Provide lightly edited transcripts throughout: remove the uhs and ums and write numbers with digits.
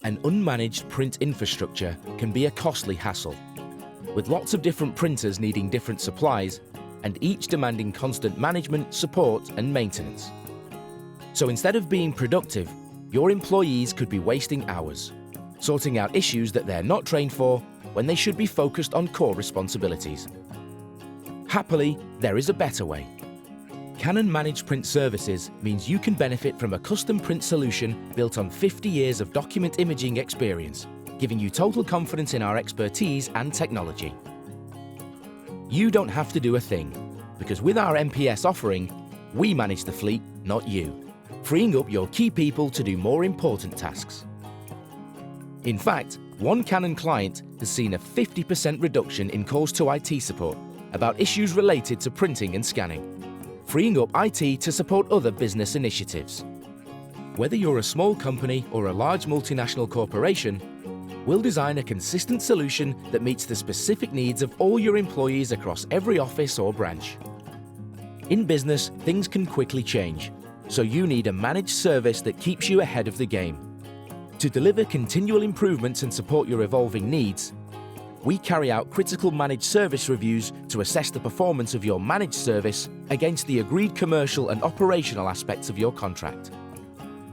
An unmanaged print infrastructure can be a costly hassle, with lots of different printers needing different supplies and each demanding constant management, support and maintenance. So instead of being productive, your employees could be wasting hours, sorting out issues that they're not trained for when they should be focused on core responsibilities. Happily, there is a better way. Canon Managed Print Services means you can benefit from a custom print solution built on 50 years of document imaging experience, giving you total confidence in our expertise and technology. You don't have to do a thing, because with our MPS offering, we manage the fleet, not you, freeing up your key people to do more important tasks. In fact, one Canon client has seen a 50% reduction in calls to IT support about issues related to printing and scanning, freeing up IT to support other business initiatives. Whether you're a small company or a large multinational corporation, we'll design a consistent solution that meets the specific needs of all your employees across every office or branch. In business, things can quickly change, so you need a managed service that keeps you ahead of the game. To deliver continual improvements and support your evolving needs, we carry out critical managed service reviews to assess the performance of your managed service against the agreed commercial and operational aspects of your contract.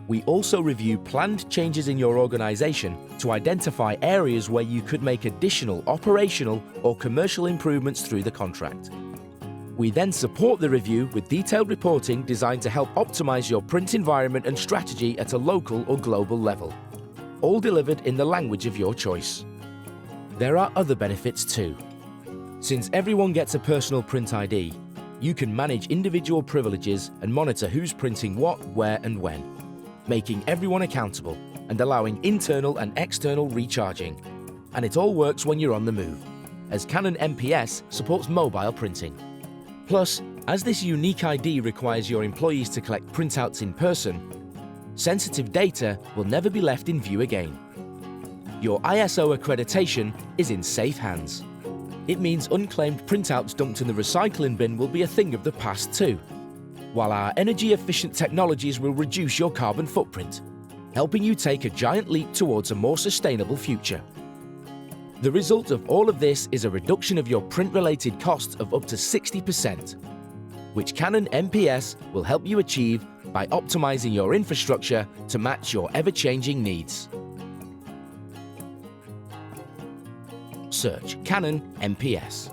We also review planned changes in your organization to identify areas where you could make additional operational or commercial improvements through the contract. We then support the review with detailed reporting designed to help optimize your print environment and strategy at a local or global level, all delivered in the language of your choice. There are other benefits too. Since everyone gets a personal print ID, you can manage individual privileges and monitor who's printing what, where and when, making everyone accountable and allowing internal and external recharging. And it all works when you're on the move, as Canon MPS supports mobile printing. Plus, as this unique ID requires your employees to collect printouts in person, sensitive data will never be left in view again. Your ISO accreditation is in safe hands. It means unclaimed printouts dumped in the recycling bin will be a thing of the past too, while our energy-efficient technologies will reduce your carbon footprint, helping you take a giant leap towards a more sustainable future. The result of all of this is a reduction of your print-related costs of up to 60%, which Canon MPS will help you achieve by optimizing your infrastructure to match your ever-changing needs. Search Canon MPS.